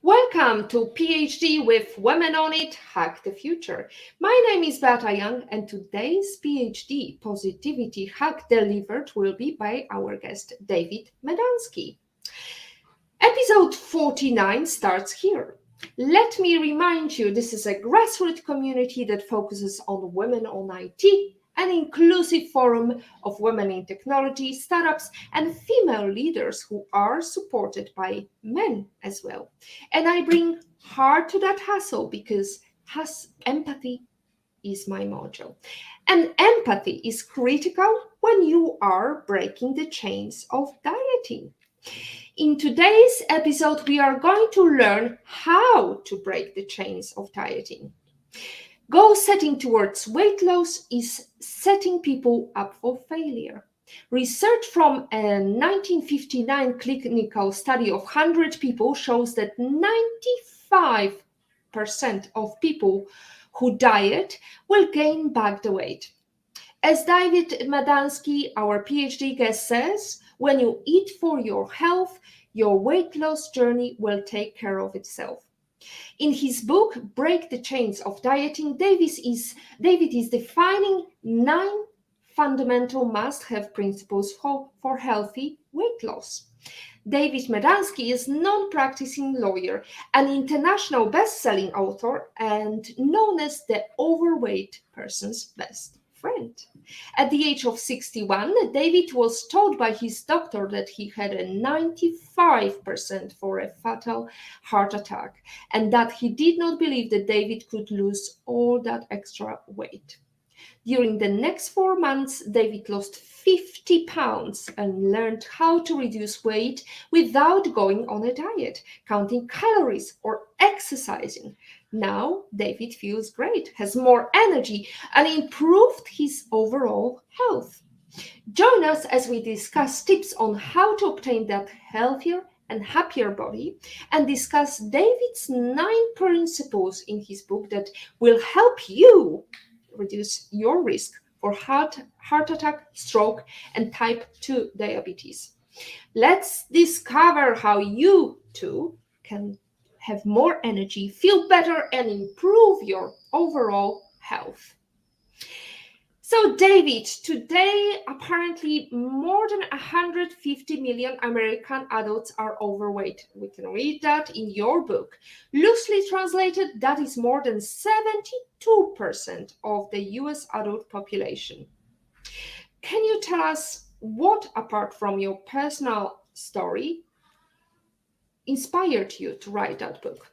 Welcome to PhD with Women on It, Hack the Future. My name is Beata and today's PhD positivity hack delivered will be by our guest David Medansky. Episode 49 starts here. Let me remind you, this is a grassroots community that focuses on women on IT, an inclusive forum of women in technology, startups, and female leaders who are supported by men as well. And I bring heart to that hustle because empathy is my motto. And empathy is critical when you are breaking the chains of dieting. In today's episode, we are going to learn how to break the chains of dieting. Goal setting towards weight loss is setting people up for failure. Research from a 1959 clinical study of 100 people shows that 95% of people who diet will gain back the weight. As David Medansky, our PhD guest, says, when you eat for your health, your weight loss journey will take care of itself. In his book, Break the Chains of Dieting, David is defining 9 fundamental must-have principles for healthy weight loss. David Medansky is a non-practicing lawyer, an international best-selling author, and known as the overweight person's best friend. At the age of 61, David was told by his doctor that he had a 95% for a fatal heart attack, and that he did not believe that David could lose all that extra weight. During the next 4 months, David lost 50 pounds and learned how to reduce weight without going on a diet, counting calories, or exercising. Now, David feels great, has more energy, and improved his overall health. Join us as we discuss tips on how to obtain that healthier and happier body, and discuss David's 9 principles in his book that will help you reduce your risk for heart attack, stroke, and type 2 diabetes. Let's discover how you too can have more energy, feel better, and improve your overall health. So, David, today apparently more than 150 million American adults are overweight. We can read that in your book. Loosely translated, that is more than 72% of the US adult population. Can you tell us what, apart from your personal story, inspired you to write that book?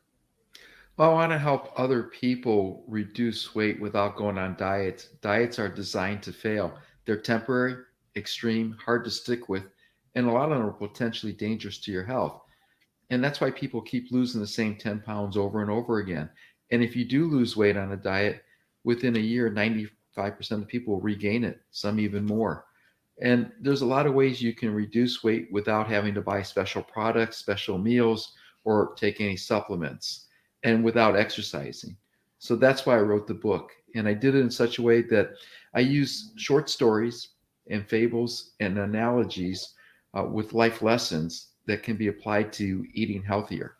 Well, I want to help other people reduce weight without going on diets. Diets are designed to fail. They're temporary, extreme, hard to stick with, and a lot of them are potentially dangerous to your health. And that's why people keep losing the same 10 pounds over and over again. And if you do lose weight on a diet, within a year, 95% of people will regain it, some even more. And there's a lot of ways you can reduce weight without having to buy special products, special meals, or take any supplements, and without exercising. So that's why I wrote the book. And I did it in such a way that I use short stories and fables and analogies with life lessons that can be applied to eating healthier.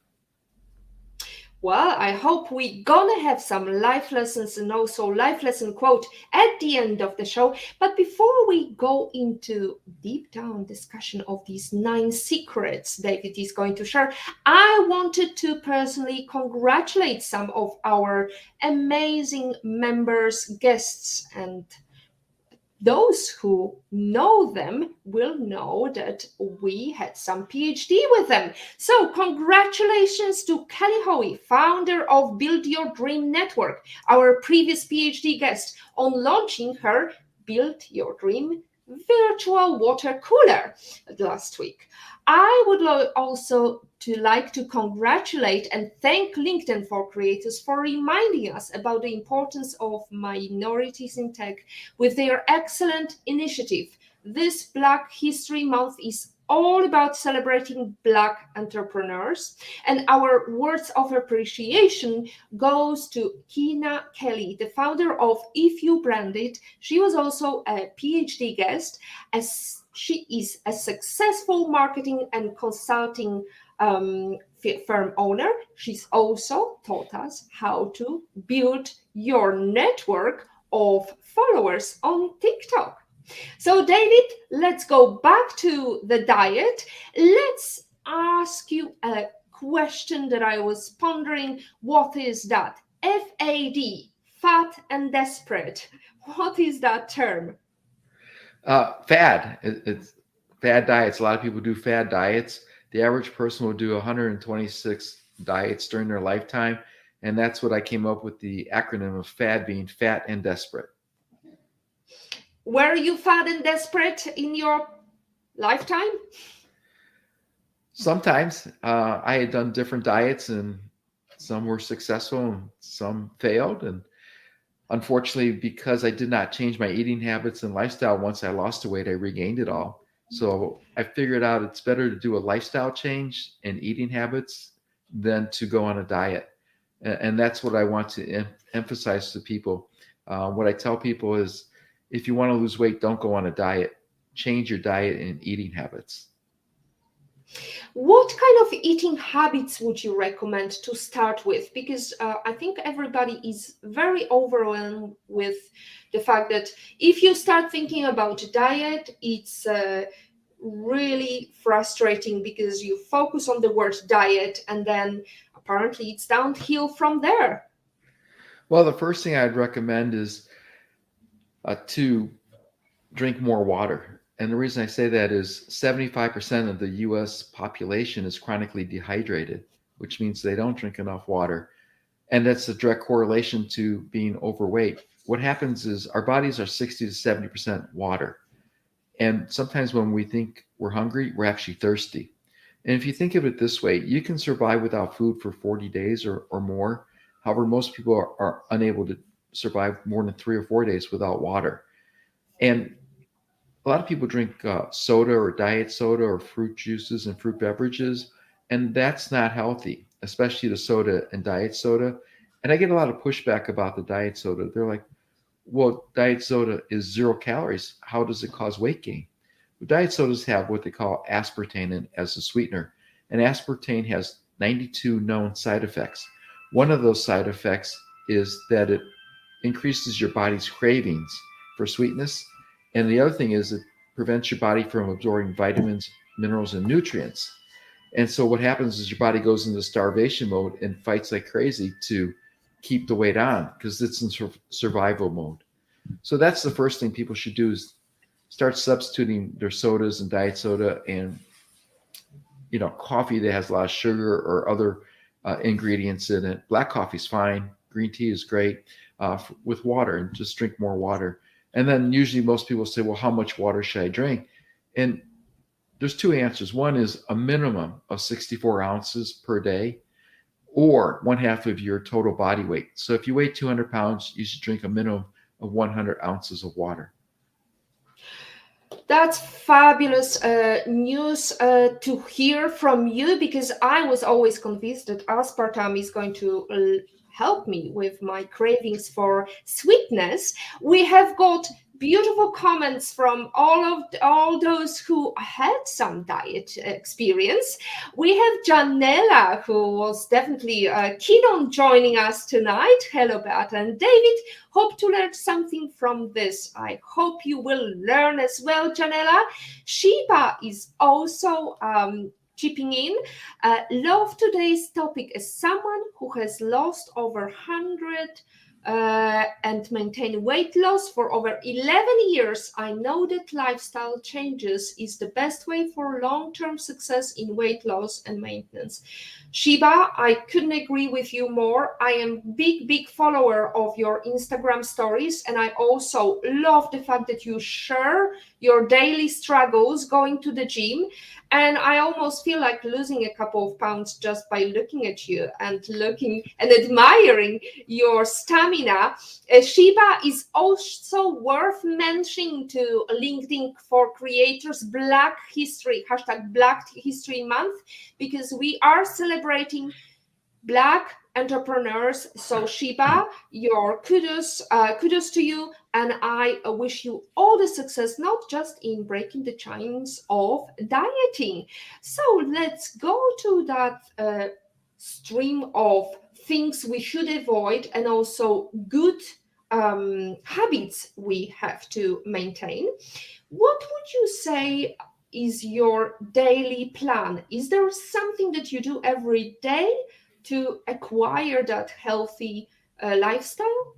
Well, I hope we're gonna have some life lessons and also life lesson quote at the end of the show. But before we go into deep down discussion of these 9 secrets David is going to share, I wanted to personally congratulate some of our amazing members, guests, and those who know them will know that we had some PhD with them. So congratulations to Kelly Hoey, founder of Build Your Dream Network, our previous PhD guest, on launching her Build Your Dream virtual water cooler last week. I would also like to congratulate and thank LinkedIn for Creators for reminding us about the importance of minorities in tech with their excellent initiative. This Black History Month is all about celebrating Black entrepreneurs, and our words of appreciation goes to Kina Kelly, the founder of If You Brand It. She was also a PhD guest, as She is a successful marketing and consulting firm owner. She's also taught us how to build your network of followers on TikTok. So, David, let's go back to the diet. Let's ask you a question that I was pondering. What is that? FAD, fat and desperate. What is that term? Fad. It's fad diets. A lot of people do fad diets. The average person will do 126 diets during their lifetime. And that's what I came up with the acronym of FAD being fat and desperate. Were you fat and desperate in your lifetime? Sometimes I had done different diets and some were successful and some failed. And unfortunately, because I did not change my eating habits and lifestyle, once I lost the weight, I regained it all. So I figured out it's better to do a lifestyle change and eating habits than to go on a diet. And that's what I want to emphasize to people. What I tell people is if you want to lose weight, don't go on a diet. Change your diet and eating habits. What kind of eating habits would you recommend to start with? Because I think everybody is very overwhelmed with the fact that if you start thinking about diet, it's really frustrating because you focus on the word diet and then apparently it's downhill from there. Well, the first thing I'd recommend is to drink more water. And the reason I say that is 75% of the US population is chronically dehydrated, which means they don't drink enough water. And that's a direct correlation to being overweight. What happens is our bodies are 60 to 70% water. And sometimes when we think we're hungry, we're actually thirsty. And if you think of it this way, you can survive without food for 40 days or more. However, most people are unable to survive more than 3 or 4 days without water. And a lot of people drink soda or diet soda or fruit juices and fruit beverages, and that's not healthy, especially the soda and diet soda. And I get a lot of pushback about the diet soda. They're like, well, diet soda is 0 calories. How does it cause weight gain? Well, diet sodas have what they call aspartame as a sweetener, and aspartame has 92 known side effects. One of those side effects is that it increases your body's cravings for sweetness. And the other thing is it prevents your body from absorbing vitamins, minerals, and nutrients. And so what happens is your body goes into starvation mode and fights like crazy to keep the weight on because it's in survival mode. So that's the first thing people should do is start substituting their sodas and diet soda and coffee that has a lot of sugar or other ingredients in it. Black coffee is fine. Green tea is great with water, and just drink more water. And then usually most people say, well, how much water should I drink? And there's two answers. One is a minimum of 64 ounces per day or 1/2 of your total body weight. So if you weigh 200 pounds, you should drink a minimum of 100 ounces of water. That's fabulous news to hear from you, because I was always convinced that aspartame is going to help me with my cravings for sweetness. We have got beautiful comments from all those who had some diet experience. We have Janella, who was definitely keen on joining us tonight. Hello, Beata and David. Hope to learn something from this. I hope you will learn as well, Janella. Sheba is also chipping in. Love today's topic. As someone who has lost over 100 and maintain weight loss for over 11 years, I know that lifestyle changes is the best way for long-term success in weight loss and maintenance. Shiba, I couldn't agree with you more. I am big follower of your Instagram stories, and I also love the fact that you share your daily struggles going to the gym. And I almost feel like losing a couple of pounds just by looking at you and looking and admiring your stamina. Shiba is also worth mentioning to LinkedIn for Creators Black History, #Black History Month, because we are celebrating Black entrepreneurs. So Shiba, your kudos to you, and I wish you all the success, not just in breaking the chains of dieting. So let's go to that stream of things we should avoid and also good habits we have to maintain. What would you say is your daily plan? Is there something that you do every day to acquire that healthy lifestyle?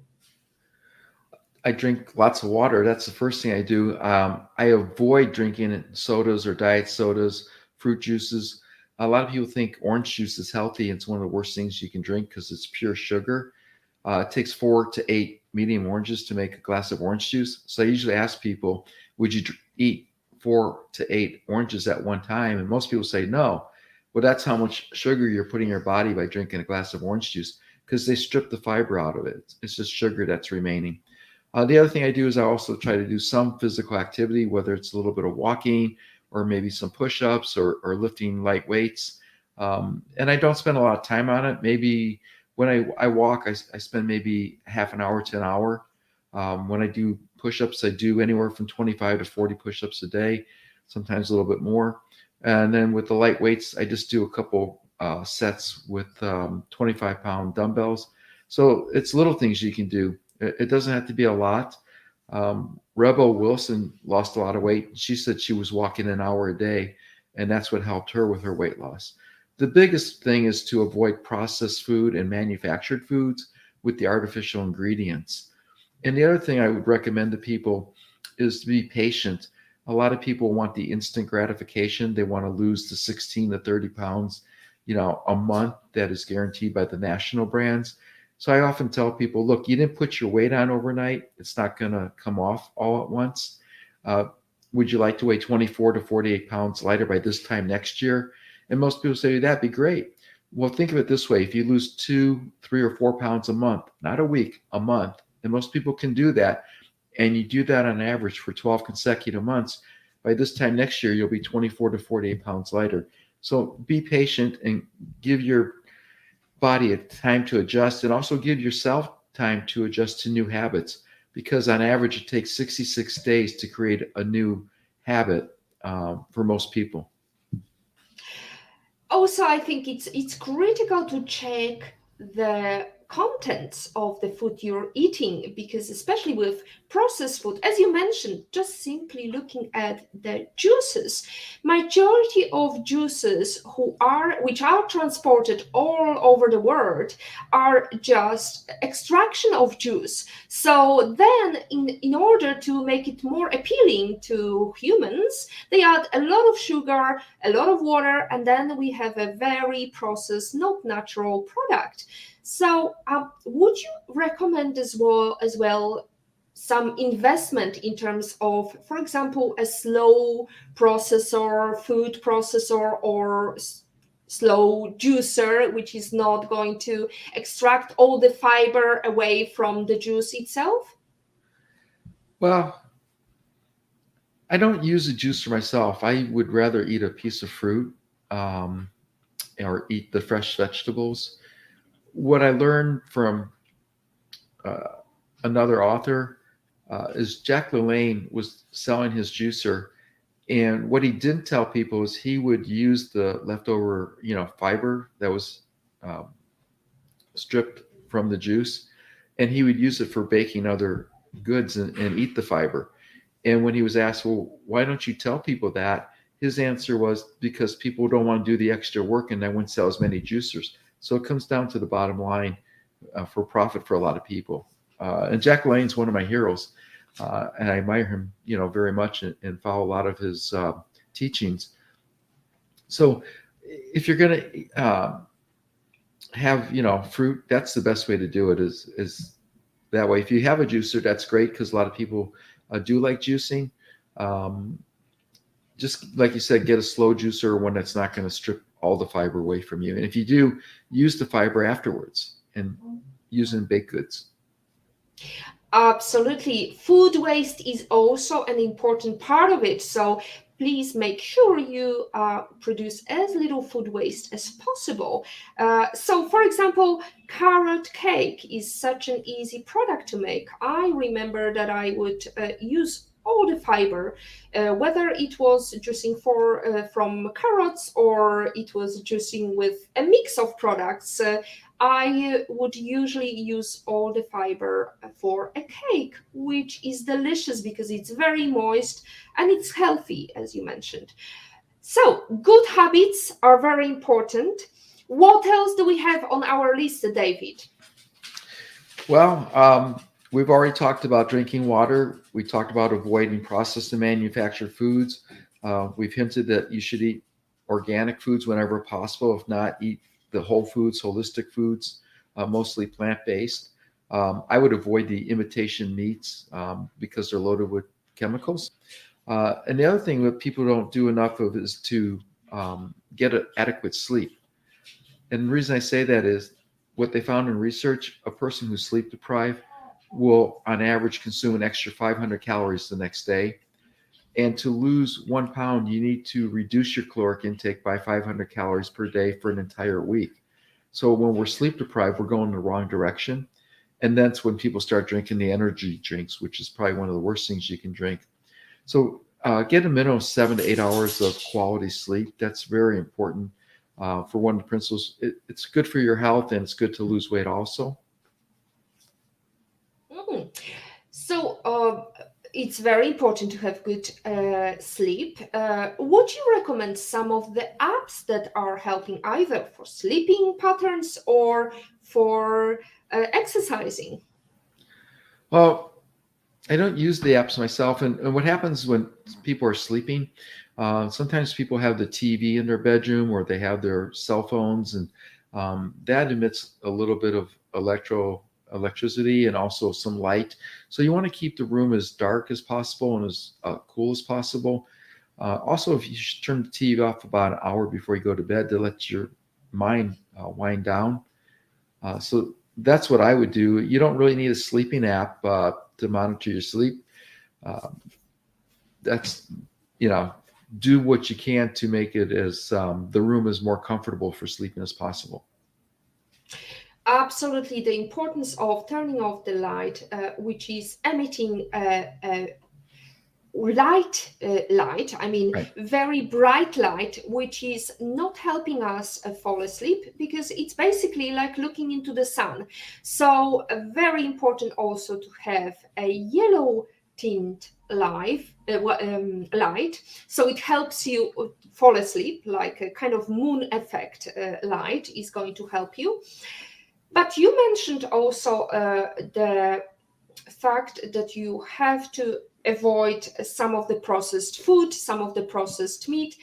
I drink lots of water. That's the first thing I do. I avoid drinking sodas or diet sodas, fruit juices. A lot of people think orange juice is healthy. It's one of the worst things you can drink because it's pure sugar. It takes 4 to 8 medium oranges to make a glass of orange juice. So I usually ask people, would you eat 4 to 8 oranges at one time? And most people say no. Well, that's how much sugar you're putting in your body by drinking a glass of orange juice because they strip the fiber out of it. It's just sugar that's remaining. The other thing I do is I also try to do some physical activity, whether it's a little bit of walking or maybe some push-ups or lifting light weights. And I don't spend a lot of time on it. Maybe when I walk, I spend maybe half an hour to an hour. When I do push-ups, I do anywhere from 25 to 40 push-ups a day, sometimes a little bit more. And then with the light weights, I just do a couple sets with 25-pound dumbbells. So it's little things you can do. It doesn't have to be a lot. Rebel Wilson lost a lot of weight. She said she was walking an hour a day, and that's what helped her with her weight loss. The biggest thing is to avoid processed food and manufactured foods with the artificial ingredients. And the other thing I would recommend to people is to be patient. A lot of people want the instant gratification. They want to lose the 16 to 30 pounds, a month that is guaranteed by the national brands. So I often tell people, look, you didn't put your weight on overnight. It's not going to come off all at once. Uh, would you like to weigh 24 to 48 pounds lighter by this time next year? And most people say, that'd be great. Well, think of it this way. If you lose 2, 3, or 4 pounds a month, not a week, a month, and most people can do that, and you do that on average for 12 consecutive months, by this time next year, you'll be 24 to 48 pounds lighter. So be patient and give your body a time to adjust, and also give yourself time to adjust to new habits, because on average it takes 66 days to create a new habit for most people. Also, I think it's critical to check the contents of the food you're eating, because especially with processed food, as you mentioned, just simply looking at the juices, majority of juices which are transported all over the world are just extraction of juice. So then in order to make it more appealing to humans, they add a lot of sugar, a lot of water, and then we have a very processed, not natural product. So, would you recommend as well some investment in terms of, for example, a slow processor, food processor, or slow juicer, which is not going to extract all the fiber away from the juice itself? Well, I don't use a juicer myself. I would rather eat a piece of fruit um, or eat the fresh vegetables. What I learned from uh, another author is Jack LaLanne was selling his juicer, and what he didn't tell people is he would use the leftover, fiber that was um, stripped from the juice, and he would use it for baking other goods and eat the fiber. And when he was asked, well, why don't you tell people that? His answer was because people don't want to do the extra work and I wouldn't sell as many juicers. So it comes down to the bottom line for profit for a lot of people. And Jack LaLanne's one of my heroes. And I admire him, very much and follow a lot of his teachings. So if you're going to have, fruit, that's the best way to do it is that way. If you have a juicer, that's great because a lot of people do like juicing. Um, just like you said, get a slow juicer or one that's not going to strip all the fiber away from you. And if you do, use the fiber afterwards and use it in baked goods. Absolutely. Food waste is also an important part of it. So please make sure you produce as little food waste as possible. So, for example, carrot cake is such an easy product to make. I remember that I would use all the fiber, whether it was juicing from carrots or it was juicing with a mix of products. I would usually use all the fiber for a cake, which is delicious because it's very moist and it's healthy, as you mentioned. So, good habits are very important. What else do we have on our list, David? Well, we've already talked about drinking water. We talked about avoiding processed and manufactured foods. We've hinted that you should eat organic foods whenever possible. If not, eat the whole foods, holistic foods, mostly plant-based. I would avoid the imitation meats because they're loaded with chemicals. And the other thing that people don't do enough of is to get an adequate sleep. And the reason I say that is what they found in research, a person who's sleep deprived will on average consume an extra 500 calories the next day. And to lose 1 pound, you need to reduce your caloric intake by 500 calories per day for an entire week. So when we're sleep deprived, we're going the wrong direction. And that's when people start drinking the energy drinks, which is probably one of the worst things you can drink. So get a minimum of 7 to 8 hours of quality sleep. That's very important. For one of the principles, it's good for your health and it's good to lose weight also. Mm. So it's very important to have good sleep. Would you recommend some of the apps that are helping either for sleeping patterns or for exercising? Well, I don't use the apps myself. And what happens when people are sleeping, sometimes people have the TV in their bedroom or they have their cell phones, and that emits a little bit of electricity and also some light. So you want to keep the room as dark as possible and as cool as possible. Also, if you should turn the TV off about an hour before you go to bed to let your mind wind down. So that's what I would do. You don't really need a sleeping app to monitor your sleep. Uh, that's, you know, do what you can to make it as the room is more comfortable for sleeping as possible. Absolutely, the importance of turning off the light, which is emitting light, I mean, Right. very bright light, which is not helping us fall asleep because it's basically like looking into the sun. So, very important also to have a yellow tint light, so it helps you fall asleep, like a kind of moon effect light is going to help you. But you mentioned also the fact that you have to avoid some of the processed food, some of the processed meat.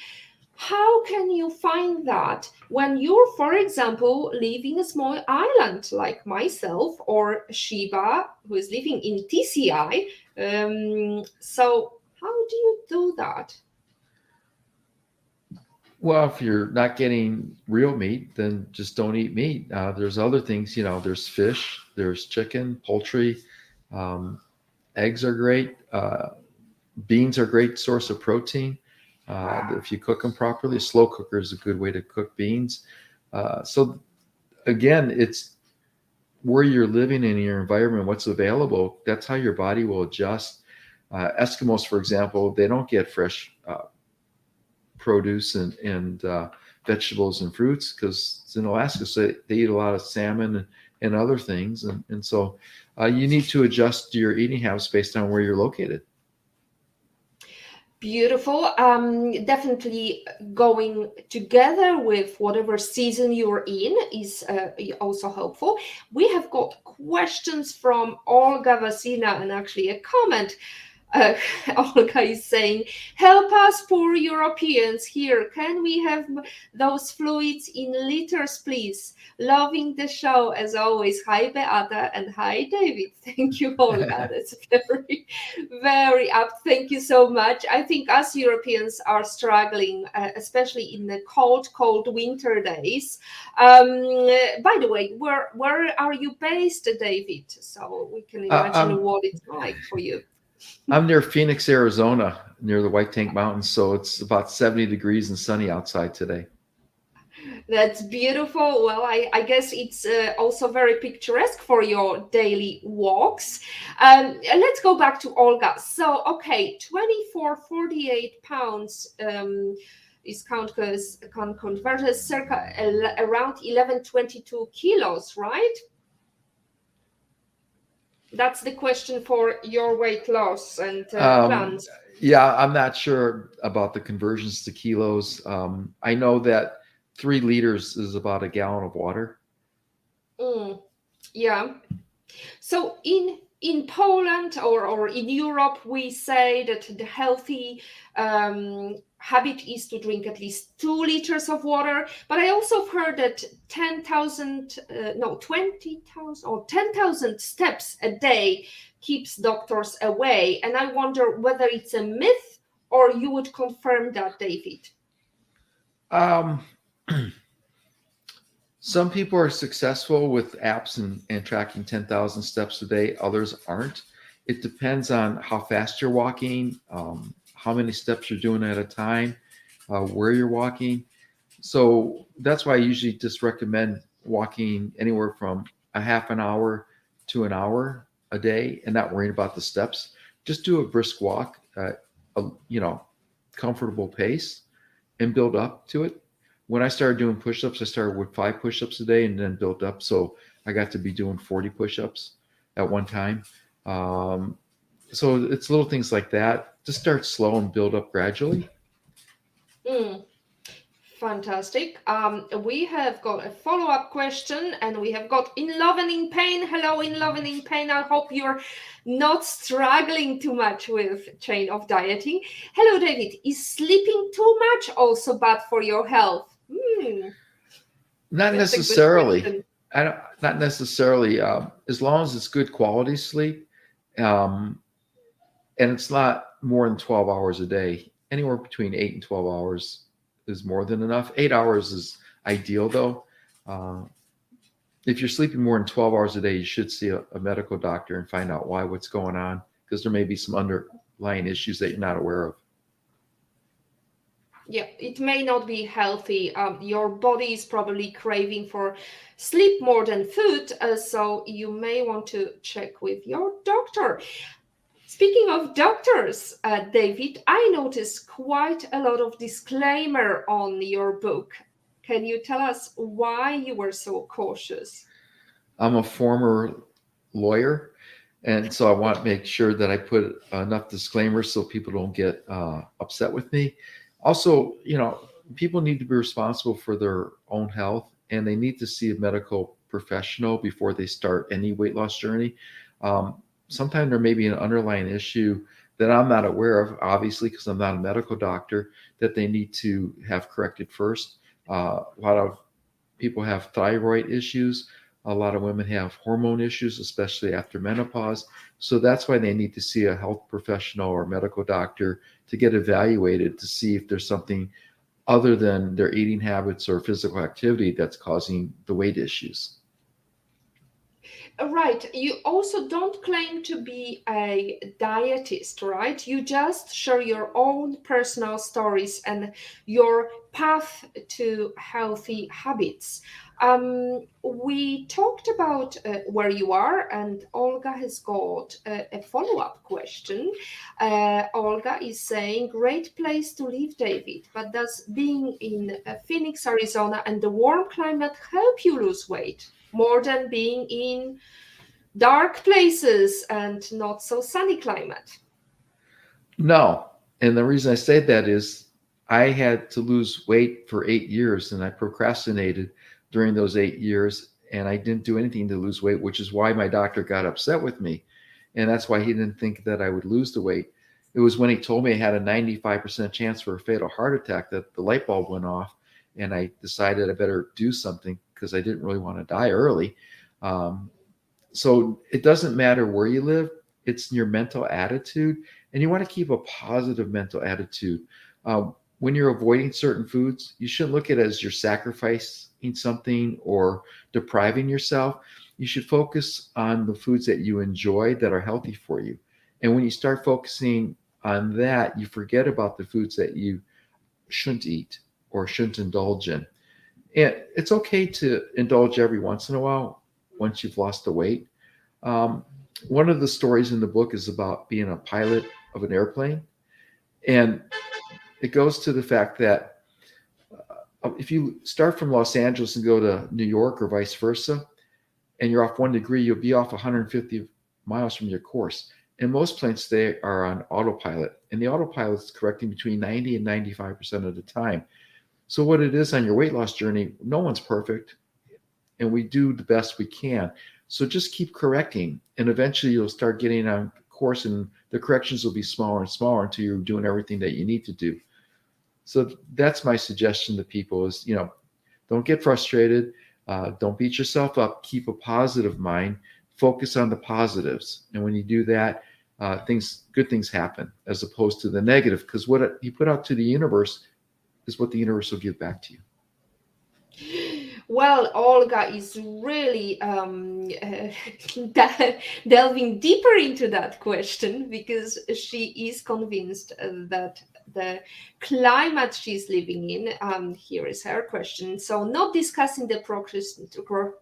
How can you find that when you're, for example, living a small island like myself or Shiba, who is living in TCI? So, how do you do that? Well, if you're not getting real meat, then just don't eat meat. There's other things, there's fish, there's chicken, poultry, um, eggs are great. Beans are a great source of protein. If you cook them properly, a slow cooker is a good way to cook beans. So again, it's where you're living in your environment, what's available. That's how your body will adjust. Eskimos, for example, they don't get fresh produce and vegetables and fruits because it's in Alaska, so they eat a lot of salmon and other things. And so you need to adjust your eating habits based on where you're located. Beautiful. Definitely going together with whatever season you're in is also helpful. We have got questions from Olga Vasina and actually a comment. Uh, Olga is saying, help us poor Europeans here. Can we have those fluids in liters, please? Loving the show as always. Hi, Beata, and hi, David. Thank you, Olga. That's very, very apt. Thank you so much. I think us Europeans are struggling, especially in the cold, cold winter days. By the way, where are you based, David? So we can imagine I'm what it's like for you. I'm near Phoenix, Arizona, near the White Tank Mountains, so it's about 70 degrees and sunny outside today. That's beautiful. Well, I guess it's also very picturesque for your daily walks. Let's go back to Olga. So, okay, 24, 48 pounds is converted circa around 11, 22 kilos, right? That's the question for your weight loss and Um, plans. yeah, I'm not sure about the conversions to kilos. I know that 3 liters is about a gallon of water. Mm, yeah. So in Poland or in Europe, we say that the healthy habit is to drink at least 2 liters of water. But I also heard that 10,000, no, 20,000 or 10,000 steps a day keeps doctors away. And I wonder whether it's a myth or you would confirm that, David. Um, some people are successful with apps and tracking 10,000 steps a day, others aren't. It depends on how fast you're walking, how many steps you're doing at a time, where you're walking. So that's why I usually just recommend walking anywhere from a half an hour to an hour a day and not worrying about the steps. Just do a brisk walk at a comfortable pace and build up to it. When I started doing push-ups, I started with 5 push-ups a day and then built up. So I got to be doing 40 push-ups at one time. Um, so it's little things like that. Just start slow and build up gradually. Mm. Fantastic. We have got a follow-up question, and we have got In Love and in Pain. Hello, In Love and in Pain. I hope you're not struggling too much with chain of dieting. Hello, David. Is sleeping too much also bad for your health? Not That's a good necessarily. question. I don't, not necessarily. As long as it's good quality sleep, um, and it's not more than 12 hours a day. Anywhere between 8 and 12 hours is more than enough. 8 hours is ideal, though. Uh, if you're sleeping more than 12 hours a day, you should see a medical doctor and find out what's going on, because there may be some underlying issues that you're not aware of. Yeah, it may not be healthy. Your body is probably craving for sleep more than food, so you may want to check with your doctor. Speaking of doctors, David, I noticed quite a lot of disclaimer on your book. Can you tell us why you were so cautious? I'm a former lawyer, and so I want to make sure that I put enough disclaimers so people don't get upset with me. Also, people need to be responsible for their own health, and they need to see a medical professional before they start any weight loss journey. Sometimes there may be an underlying issue that I'm not aware of, obviously, because I'm not a medical doctor, that they need to have corrected first. A lot of people have thyroid issues. A lot of women have hormone issues, especially after menopause. So that's why they need to see a health professional or medical doctor to get evaluated to see if there's something other than their eating habits or physical activity that's causing the weight issues. Right. You also don't claim to be a dietist, right? You just share your own personal stories and your path to healthy habits. We talked about where you are, and Olga has got a follow-up question. Olga is saying, great place to live, David, but does being in Phoenix, Arizona, and the warm climate help you lose weight more than being in dark places and not so sunny climate? No. And the reason I say that is I had to lose weight for 8 years and I procrastinated during those 8 years and I didn't do anything to lose weight, which is why my doctor got upset with me. And that's why he didn't think that I would lose the weight. It was when he told me I had a 95% chance for a fatal heart attack that the light bulb went off. And I decided I better do something because I didn't really want to die early. Um, so it doesn't matter where you live, it's your mental attitude. And you want to keep a positive mental attitude. When you're avoiding certain foods, you shouldn't look at it as you're sacrificing something or depriving yourself. You should focus on the foods that you enjoy that are healthy for you. And when you start focusing on that, you forget about the foods that you shouldn't eat or shouldn't indulge in. And it's okay to indulge every once in a while once you've lost the weight. Um, One of the stories in the book is about being a pilot of an airplane. And it goes to the fact that if you start from Los Angeles and go to New York or vice versa, and you're off 1 degree, you'll be off 150 miles from your course. And most planes today are on autopilot, and the autopilot is correcting between 90 and 95% of the time. So, what it is on your weight loss journey, no one's perfect, and we do the best we can. So, just keep correcting, and eventually you'll start getting on course, and the corrections will be smaller and smaller until you're doing everything that you need to do. So, that's my suggestion to people is, don't get frustrated. Don't beat yourself up. Keep a positive mind. Focus on the positives. And when you do that, good things happen as opposed to the negative. Because what you put out to the universe is what the universe will give back to you. Well, Olga is really delving deeper into that question because she is convinced that the climate she's living in, here is her question. So, not discussing the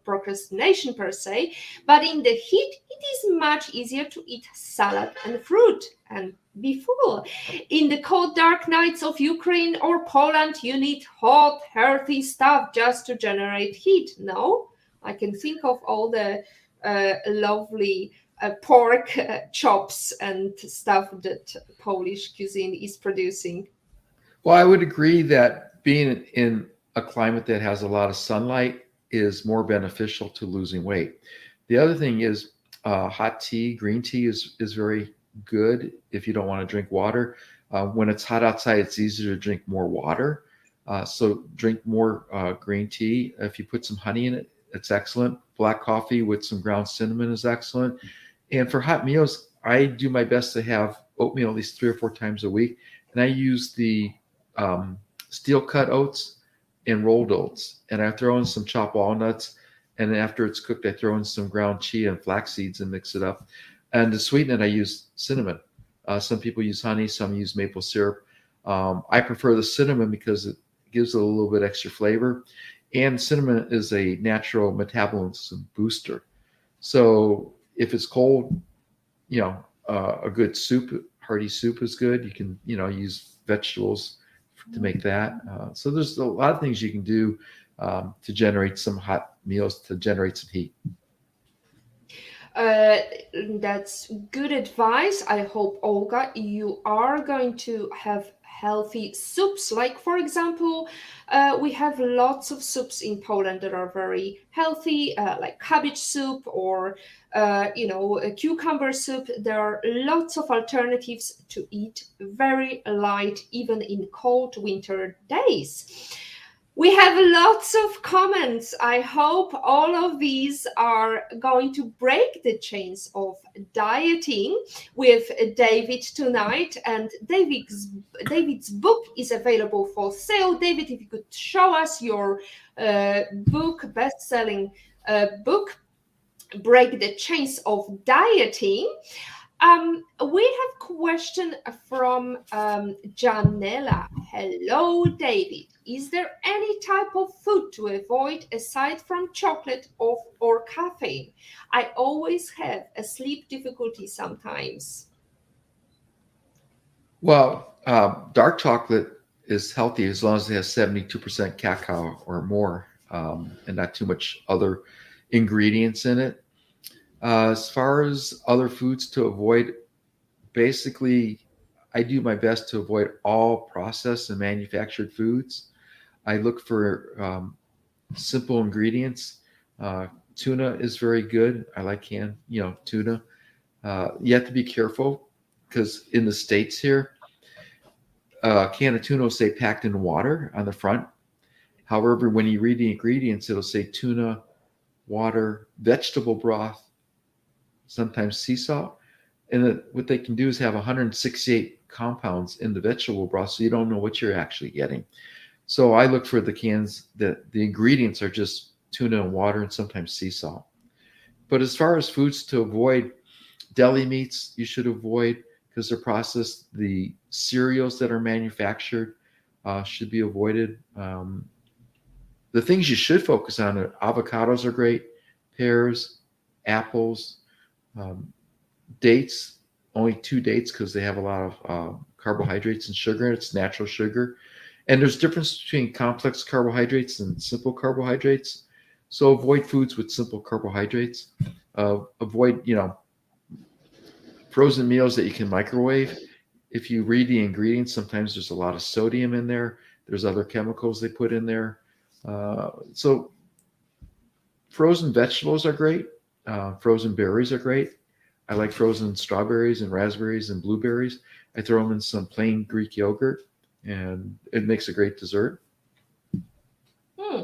procrastination per se, but in the heat, it is much easier to eat salad and fruit and be full. In the cold, dark nights of Ukraine or Poland, you need hot, healthy stuff just to generate heat. No, I can think of all the lovely pork chops and stuff that Polish cuisine is producing. Well, I would agree that being in a climate that has a lot of sunlight is more beneficial to losing weight. The other thing is hot tea, green tea is very good if you don't want to drink water. When it's hot outside, it's easier to drink more water. So drink more green tea. If you put some honey in it, it's excellent. Black coffee with some ground cinnamon is excellent. And for hot meals, I do my best to have oatmeal at least 3 or 4 times a week. And I use the steel cut oats and rolled oats. And I throw in some chopped walnuts. And then after it's cooked, I throw in some ground chia and flax seeds and mix it up. And to sweeten it, I use cinnamon. Some people use honey, some use maple syrup. I prefer the cinnamon because it gives it a little bit extra flavor. And cinnamon is a natural metabolism booster. So if it's cold, a good soup, hearty soup is good. You can, use vegetables to make that. So there's a lot of things you can do to generate some hot meals, to generate some heat. That's good advice. I hope, Olga, you are going to have healthy soups. Like, for example, we have lots of soups in Poland that are very healthy, like cabbage soup or, a cucumber soup. There are lots of alternatives to eat very light, even in cold winter days. We have lots of comments. I hope all of these are going to break the chains of dieting with David tonight. And David's book is available for sale. David, if you could show us your book, best-selling book, Break the Chains of Dieting. We have question from Janella. Hello, David. Is there any type of food to avoid aside from chocolate or caffeine? I always have a sleep difficulty sometimes. Well, dark chocolate is healthy as long as it has 72% cacao or more, and not too much other ingredients in it. As far as other foods to avoid, basically, I do my best to avoid all processed and manufactured foods. I look for simple ingredients. Tuna is very good. I like canned, tuna. You have to be careful because in the States here, a can of tuna will say packed in water on the front. However, when you read the ingredients, it'll say tuna, water, vegetable broth, sometimes sea salt. And what they can do is have 168 compounds in the vegetable broth, so you don't know what you're actually getting. So I look for the cans that the ingredients are just tuna and water and sometimes sea salt. But as far as foods to avoid, Deli meats you should avoid because they're processed. The cereals that are manufactured should be avoided. The things you should focus on are avocados are great, pears, apples, um, dates. Only two dates because they have a lot of carbohydrates and sugar. It's natural sugar, and there's difference between complex carbohydrates and simple carbohydrates. So avoid foods with simple carbohydrates. Avoid frozen meals that you can microwave. If you read the ingredients, sometimes there's a lot of sodium in there. There's other chemicals they put in there. So frozen vegetables are great. Frozen berries are great. I like frozen strawberries and raspberries and blueberries. I throw them in some plain Greek yogurt, and it makes a great dessert. Hmm.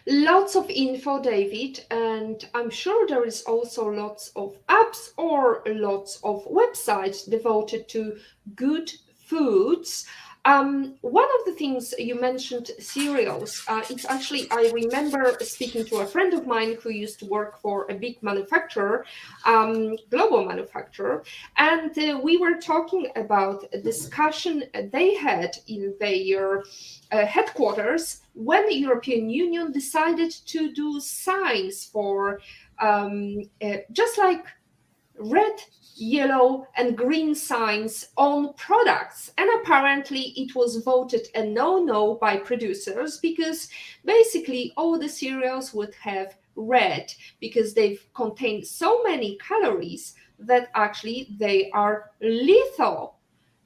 Lots of info, David, and I'm sure there is also lots of apps or lots of websites devoted to good foods. One of the things you mentioned, cereals. It's actually, I remember speaking to a friend of mine who used to work for a big manufacturer, global manufacturer, and we were talking about a discussion they had in their headquarters when the European Union decided to do signs for just like red, yellow, and green signs on products. And apparently, it was voted a no by producers because basically all the cereals would have red because they've contained so many calories that actually they are lethal.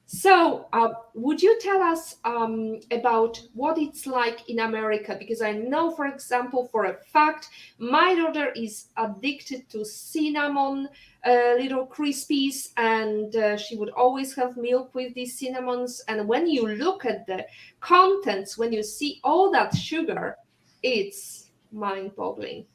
So, would you tell us about what it's like in America? Because I know, for example, for a fact, my daughter is addicted to cinnamon little crispies, and she would always have milk with these cinnamons. And when you look at the contents, when you see all that sugar, it's mind-boggling.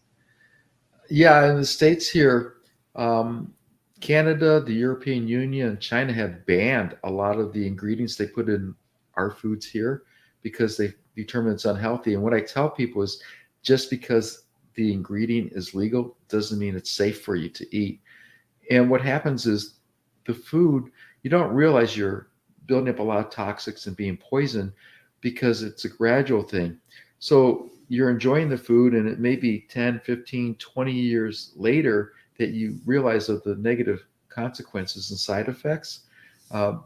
Yeah, in the States here, um, Canada, the European Union, and China have banned a lot of the ingredients they put in our foods here because they determine it's unhealthy. And what I tell people is just because the ingredient is legal doesn't mean it's safe for you to eat. And what happens is the food, you don't realize you're building up a lot of toxics and being poisoned because it's a gradual thing. So you're enjoying the food, and it may be 10, 15, 20 years later that you realize of the negative consequences and side effects uh,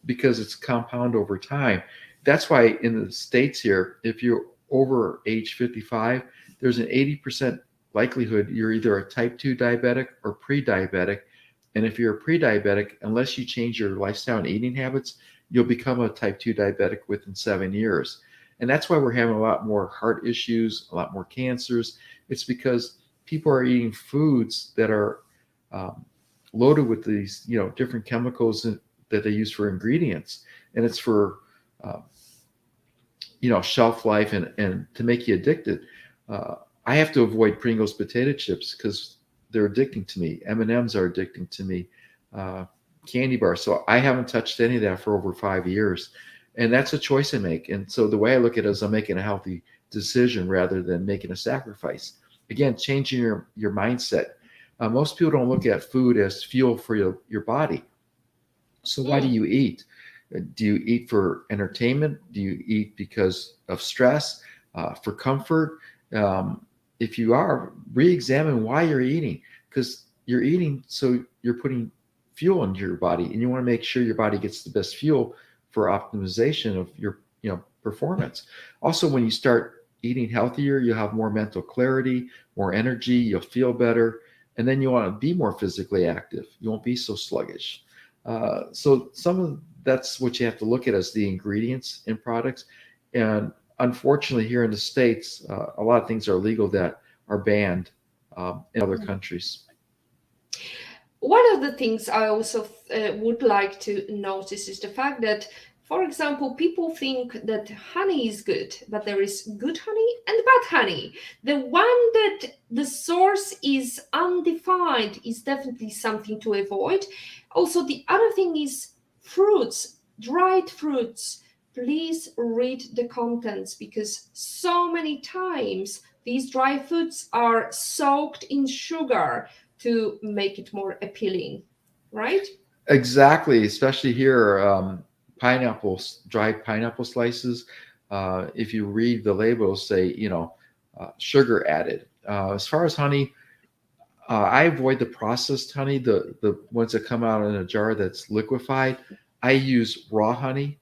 because it's compound over time. That's why in the States here, if you're over age 55, there's an 80% likelihood you're either a type 2 diabetic or pre diabetic. And if you're a pre diabetic, unless you change your lifestyle and eating habits, you'll become a type 2 diabetic within 7 years. And that's why we're having a lot more heart issues, a lot more cancers. It's because people are eating foods that are um, loaded with these, different chemicals that they use for ingredients, and it's for uh, shelf life and to make you addicted. Uh, I have to avoid Pringles potato chips because they're addicting to me. M&Ms are addicting to me. Uh, Candy bars. So I haven't touched any of that for over 5 years, and that's a choice I make. And so the way I look at it is I'm making a healthy decision rather than making a sacrifice. Again, changing your mindset. Most people don't look at food as fuel for your body. So why do Mm. you eat? Do you eat for entertainment? Do you eat because of stress, for comfort? Um, if you are, re-examine why you're eating, because you're eating so you're putting fuel into your body, and you want to make sure your body gets the best fuel for optimization of your performance. Also, when you start eating healthier, you'll have more mental clarity, more energy, you'll feel better, and then you want to be more physically active. You won't be so sluggish. So some of that's what you have to look at as the ingredients in products. And unfortunately, here in the States, a lot of things are legal that are banned in other countries. One of the things I also would like to notice is the fact that, for example, people think that honey is good, but there is good honey and bad honey. The one that the source is undefined is definitely something to avoid. Also, the other thing is fruits, dried fruits. Please read the contents because so many times these dry foods are soaked in sugar. to make it more appealing, right? Exactly, especially here, pineapples, dried pineapple slices. If you read the labels, say, sugar added. As far as honey, I avoid the processed honey, the ones that come out in a jar that's liquefied. I use raw honey,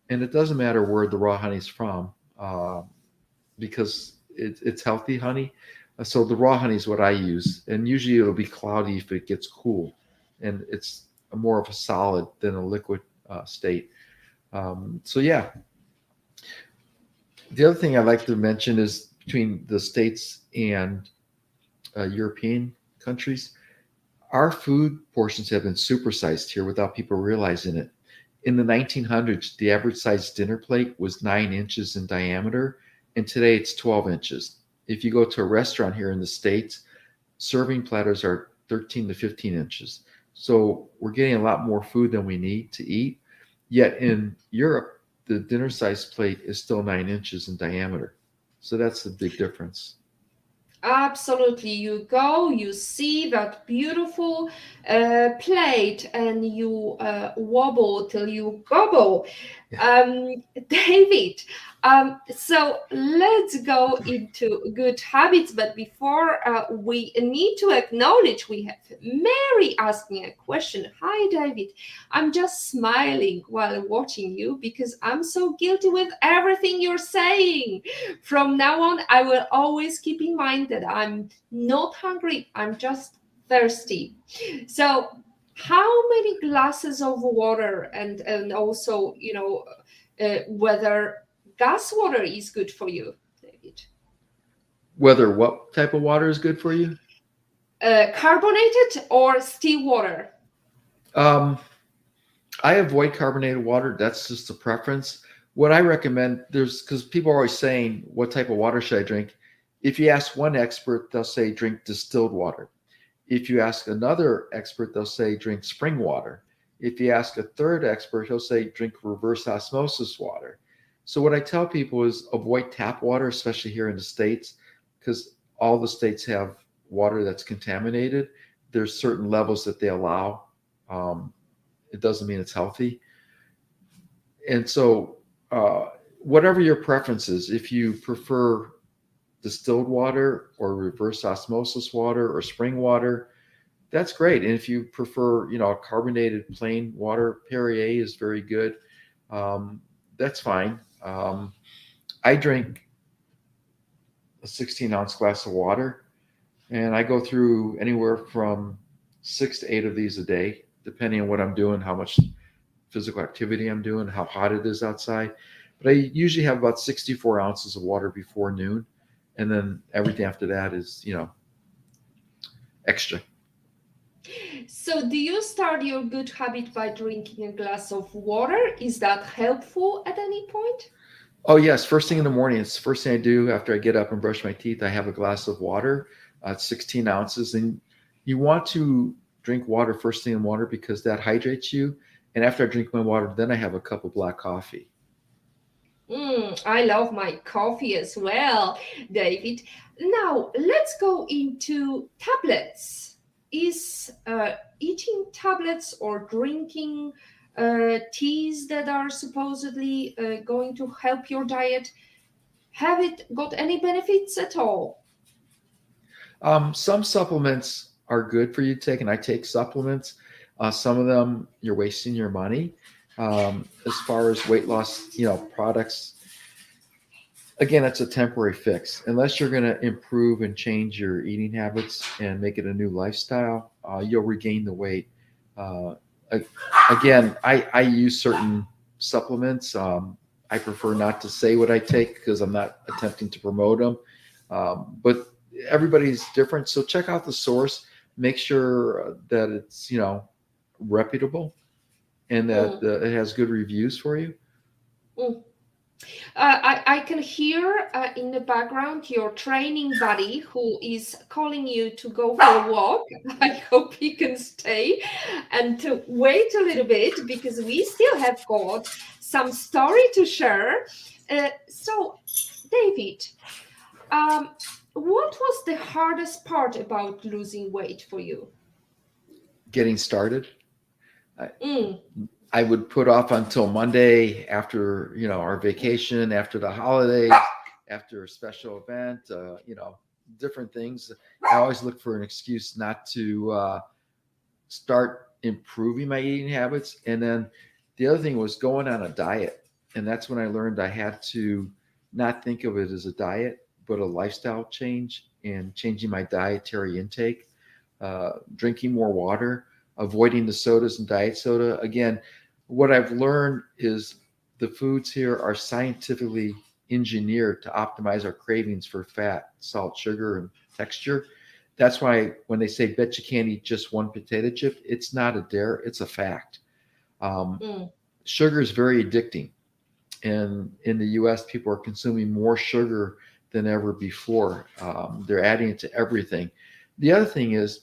and it doesn't matter where the raw honey's from, because it's healthy honey. So the raw honey is what I use, and usually it'll be cloudy if it gets cool, and it's more of a solid than a liquid state. So yeah, the other thing I'd like to mention is between the states and European countries, our food portions have been supersized here without people realizing it. In the 1900s, the average size dinner plate was 9 inches in diameter, and today it's 12 inches. If you go to a restaurant here in the States, serving platters are 13 to 15 inches. So we're getting a lot more food than we need to eat. Yet in Europe, the dinner size plate is still 9 inches in diameter. So that's the big difference. Absolutely. You go, you see that beautiful plate, and you wobble till you gobble. David, so let's go into good habits. But before we need to acknowledge, we have Mary asking a question. Hi, David. I'm just smiling while watching you because I'm so guilty with everything you're saying. From now on, I will always keep in mind that I'm not hungry, I'm just thirsty. So, how many glasses of water, and also, whether gas water is good for you, David? Whether what type of water is good for you? Carbonated or still water? Um, I avoid carbonated water. That's just a preference. What I recommend, there's because people are always saying, what type of water should I drink? If you ask one expert, they'll say drink distilled water. If you ask another expert, they'll say drink spring water. If you ask a third expert, he'll say drink reverse osmosis water. So what I tell people is avoid tap water, especially here in the States, because all the states have water that's contaminated. There's certain levels that they allow. Um, it doesn't mean it's healthy. And so, whatever your preference is, if you prefer distilled water or reverse osmosis water or spring water, that's great. And if you prefer, carbonated plain water, Perrier is very good. That's fine. I drink a 16-ounce glass of water, and I go through anywhere from 6 to 8 of these a day, depending on what I'm doing, how much physical activity I'm doing, how hot it is outside. But I usually have about 64 ounces of water before noon, and then everything after that is, extra. So, do you start your good habit by drinking a glass of water? Is that helpful at any point? Oh yes, first thing in the morning. It's the first thing I do after I get up and brush my teeth. I have a glass of water. It's 16 ounces, and you want to drink water first thing in the morning because that hydrates you. And after I drink my water, then I have a cup of black coffee. I love my coffee as well, David. Now, let's go into tablets. Is eating tablets or drinking teas that are supposedly going to help your diet, have it got any benefits at all? Some supplements are good for you to take, and I take supplements. Some of them you're wasting your money. As far as weight loss, products, again, it's a temporary fix. Unless you're going to improve and change your eating habits and make it a new lifestyle, you'll regain the weight. Uh, Again, I use certain supplements. I prefer not to say what I take because I'm not attempting to promote them. But everybody's different. So check out the source. Make sure that it's, reputable and that Mm, it has good reviews for you. mm. I can hear in the background your training buddy who is calling you to go for a walk. I hope he can stay and to wait a little bit because we still have got some story to share. So, David, um, What was the hardest part about losing weight for you? Getting started, I, Mm, I would put off until Monday after, our vacation, after the holidays, after a special event, different things. I always look for an excuse not to start improving my eating habits. And then the other thing was going on a diet. And that's when I learned I had to not think of it as a diet, but a lifestyle change and changing my dietary intake, drinking more water, avoiding the sodas and diet soda. Again, what I've learned is the foods here are scientifically engineered to optimize our cravings for fat, salt, sugar, and texture. That's why when they say bet you can't eat just one potato chip, it's not a dare, it's a fact. Um, mm. Sugar is very addicting. And in the US, people are consuming more sugar than ever before. They're adding it to everything. The other thing is,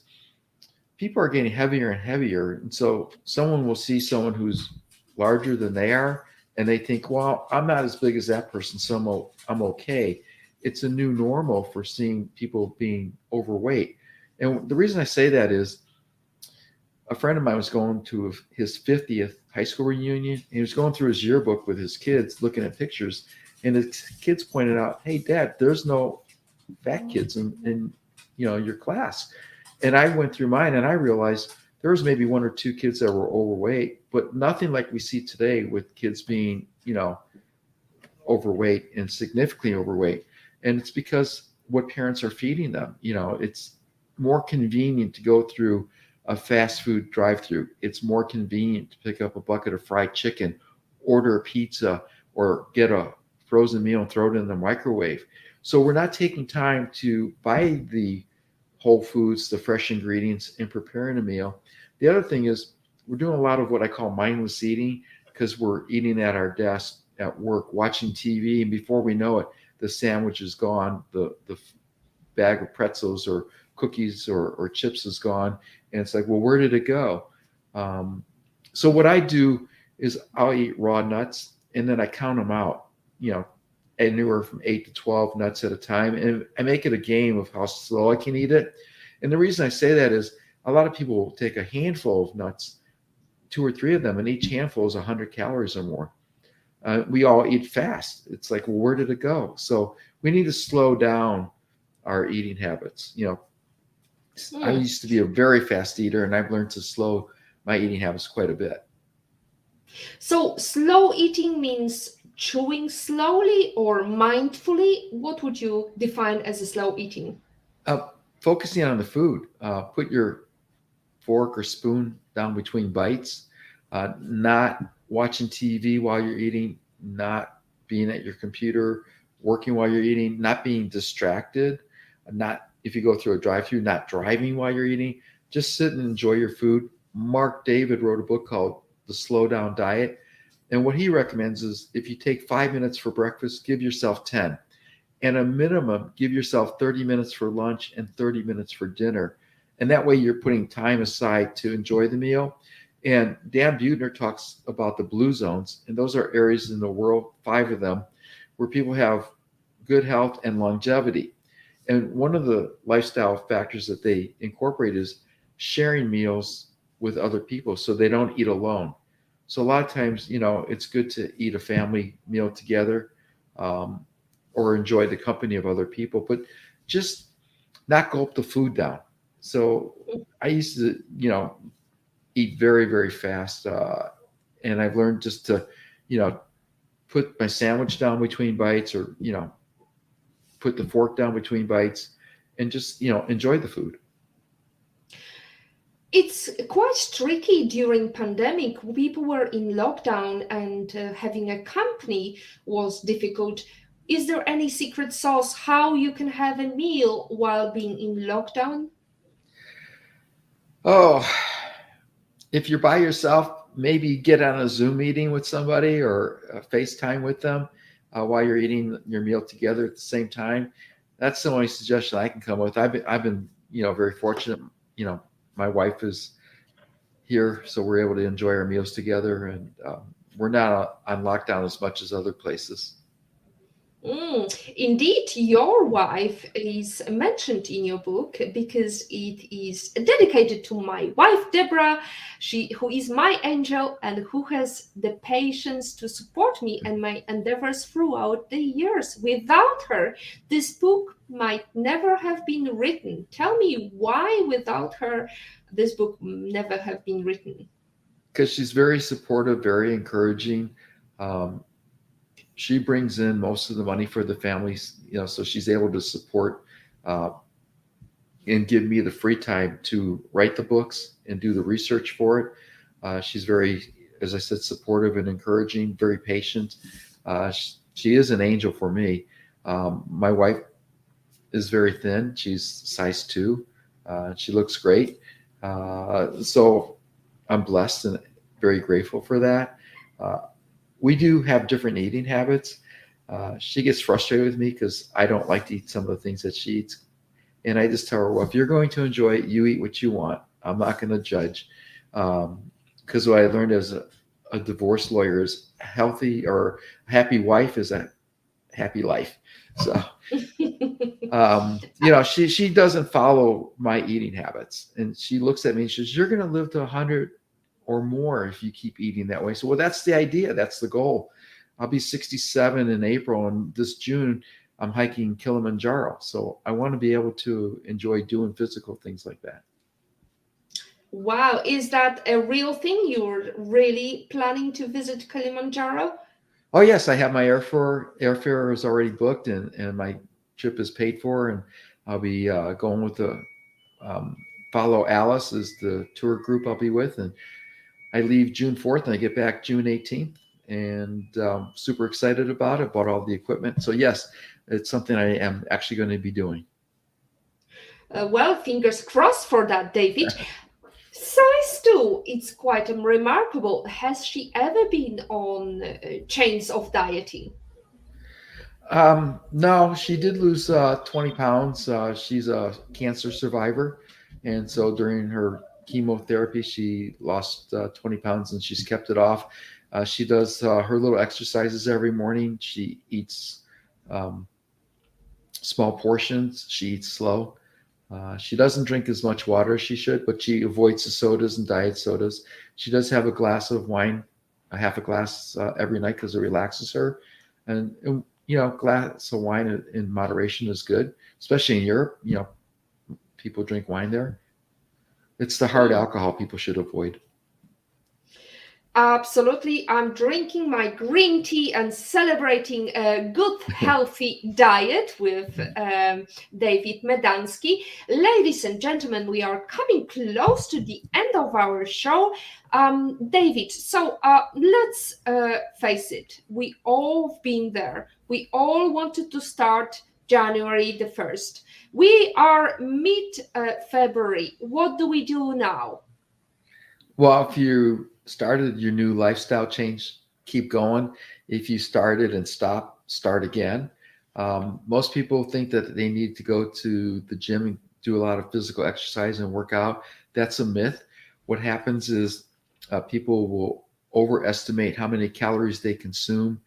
people are getting heavier and heavier. And so someone will see someone who's larger than they are, and they think, well, I'm not as big as that person, so I'm okay. It's a new normal for seeing people being overweight. And the reason I say that is a friend of mine was going to his 50th high school reunion, and he was going through his yearbook with his kids, looking at pictures. And his kids pointed out, hey, Dad, there's no fat kids in your class. And I went through mine and I realized there was maybe one or two kids that were overweight, but nothing like we see today with kids being, overweight and significantly overweight. And it's because what parents are feeding them. It's more convenient to go through a fast food drive-through. It's more convenient to pick up a bucket of fried chicken, order a pizza, or get a frozen meal and throw it in the microwave. So we're not taking time to buy the whole foods, the fresh ingredients, and preparing a meal. The other thing is we're doing a lot of what I call mindless eating because we're eating at our desk at work, watching TV, and before we know it, the sandwich is gone, the bag of pretzels or cookies or chips is gone, and it's like, well, where did it go? Um, so what I do is I'll eat raw nuts and then I count them out, you know, anywhere from 8 to 12 nuts at a time, and I make it a game of how slow I can eat it. And the reason I say that is a lot of people will take a handful of nuts, two or three of them, and each handful is 100 calories or more. We all eat fast. It's like, well, where did it go? So we need to slow down our eating habits. I Mm. used to be a very fast eater, and I've learned to slow my eating habits quite a bit. So, slow eating means chewing slowly or mindfully. What would you define as a slow eating? Uh, Focusing on the food, put your fork or spoon down between bites, not watching TV while you're eating, not being at your computer, working while you're eating, not being distracted, not if you go through a drive-through, not driving while you're eating, just sit and enjoy your food. Mark David wrote a book called The Slow Down Diet. And what he recommends is if you take 5 minutes for breakfast, give yourself 10. And a minimum, give yourself 30 minutes for lunch and 30 minutes for dinner. And that way you're putting time aside to enjoy the meal. And Dan Buettner talks about the blue zones, and those are areas in the world, 5 of them, where people have good health and longevity. And one of the lifestyle factors that they incorporate is sharing meals with other people so they don't eat alone. So a lot of times, it's good to eat a family meal together, um, or enjoy the company of other people, but just not gulp the food down. So I used to, eat very, very fast. And I've learned just to, you know, put my sandwich down between bites or, put the fork down between bites and just, enjoy the food. It's quite tricky during pandemic. People were in lockdown and having a company was difficult. Is there any secret sauce how you can have a meal while being in lockdown? Oh, if you're by yourself, maybe get on a Zoom meeting with somebody or FaceTime with them while you're eating your meal together at the same time. That's the only suggestion I can come with. I've been, very fortunate. You know, my wife is here, so we're able to enjoy our meals together, and we're not on lockdown as much as other places. Indeed, your wife is mentioned in your book because it is dedicated to my wife Deborah, who is my angel and who has the patience to support me and my endeavors throughout the years. Without her, this book might never have been written. Tell me why, without her, this book never have been written. Because she's very supportive, very encouraging. Um, she brings in most of the money for the families, so she's able to support uh, and give me the free time to write the books and do the research for it. She's very, as I said, supportive and encouraging, very patient. She is an angel for me. My wife is very thin. She's size 2. She looks great. So I'm blessed and very grateful for that. Uh, we do have different eating habits. She gets frustrated with me because I don't like to eat some of the things that she eats. And I just tell her, well, if you're going to enjoy it, you eat what you want. I'm not going to judge. Because what I learned as a divorce lawyer is healthy or a happy wife is a happy life. So, she doesn't follow my eating habits. And she looks at me and says, you're going to live to 100 or more if you keep eating that way. So, well, that's the idea. That's the goal. I'll be 67 in April, and this June I'm hiking Kilimanjaro. So I want to be able to enjoy doing physical things like that. Wow, is that a real thing? You're really planning to visit Kilimanjaro? Oh yes, I have my airfare is already booked, and my trip is paid for, and I'll be going with the um, Follow Alice is the tour group I'll be with, and I leave June 4th and I get back June 18th, and super excited about it. Bought all the equipment, so yes, it's something I am actually going to be doing. Well, fingers crossed for that, David. Size 2, it's quite remarkable. Has she ever been on chains of dieting? No, she did lose 20 pounds. She's a cancer survivor. And so during her chemotherapy, she lost 20 pounds and she's kept it off. She does her little exercises every morning. She eats um, small portions, she eats slow. She doesn't drink as much water as she should, but she avoids the sodas and diet sodas. She does have a glass of wine, a half a glass every night because it relaxes her. And glass of wine in moderation is good, especially in Europe. People drink wine there. It's the hard Mm. alcohol people should avoid. Absolutely. I'm drinking my green tea and celebrating a good, healthy diet with David Medansky. Ladies and gentlemen, we are coming close to the end of our show. David, so let's face it. We all been there. We all wanted to start January the 1st. We are mid February. What do we do now? Well, if you started your new lifestyle change, keep going. If you started and stop, start again. Most people think that they need to go to the gym and do a lot of physical exercise and work out. That's a myth. What happens is people will overestimate how many calories they consume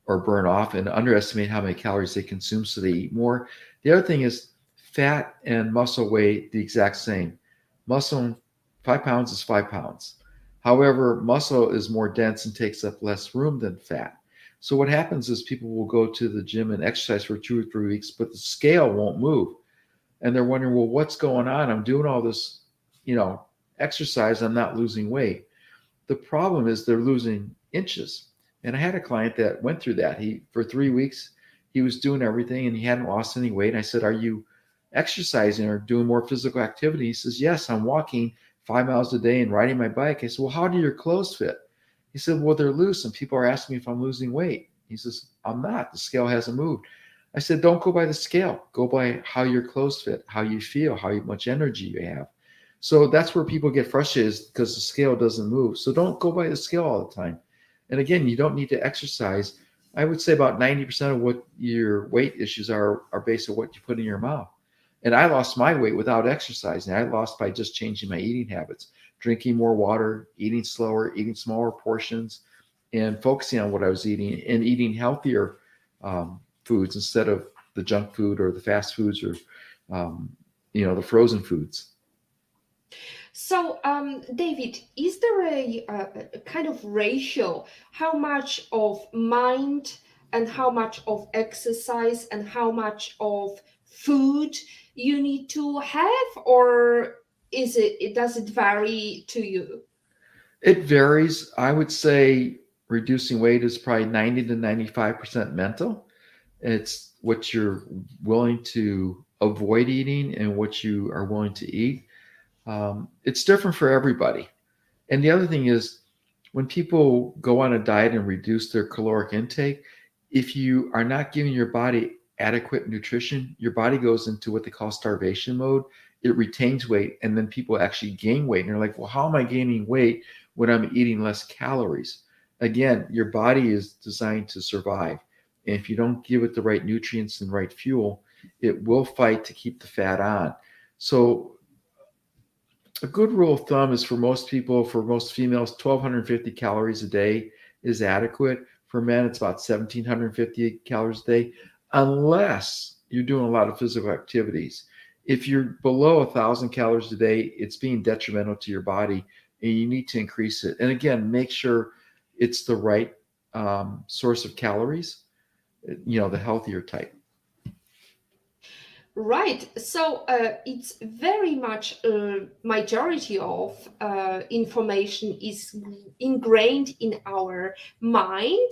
or burn off and underestimate how many calories they consume, so they eat more. The other thing is fat and muscle weigh the exact same. Muscle, 5 pounds is 5 pounds. However, muscle is more dense and takes up less room than fat. So what happens is people will go to the gym and exercise for 2 or 3 weeks, but the scale won't move. And they're wondering, well, what's going on? I'm doing all this, exercise. I'm not losing weight. The problem is they're losing inches. And I had a client that went through that. For 3 weeks, he was doing everything and he hadn't lost any weight. And I said, are you exercising or doing more physical activity? He says, yes, I'm walking 5 miles a day and riding my bike. I said, well, how do your clothes fit? He said, well, they're loose and people are asking me if I'm losing weight. He says, I'm not. The scale hasn't moved. I said, don't go by the scale. Go by how your clothes fit, how you feel, how much energy you have. So that's where people get frustrated because the scale doesn't move. So don't go by the scale all the time. And again, you don't need to exercise. I would say about 90% of what your weight issues are based on what you put in your mouth. And I lost my weight without exercising. I lost by just changing my eating habits, drinking more water, eating slower, eating smaller portions, and focusing on what I was eating and eating healthier foods instead of the junk food or the fast foods or um, the frozen foods. So, David, is there a kind of ratio? How much of mind and how much of exercise and how much of food you need to have, or does it vary to you? It varies. I would say reducing weight is probably 90 to 95% mental. It's what you're willing to avoid eating and what you are willing to eat. It's different for everybody. And the other thing is, when people go on a diet and reduce their caloric intake, if you are not giving your body adequate nutrition, your body goes into what they call starvation mode. It retains weight, and then people actually gain weight. And you're like, well, how am I gaining weight when I'm eating less calories? Again, your body is designed to survive. And if you don't give it the right nutrients and right fuel, it will fight to keep the fat on. So a good rule of thumb is for most people, for most females, 1,250 calories a day is adequate. For men, it's about 1,750 calories a day, unless you're doing a lot of physical activities. If you're below 1,000 calories a day, it's being detrimental to your body and you need to increase it. And again, make sure it's the right source of calories, the healthier type. Right. So it's very much majority of information is ingrained in our mind.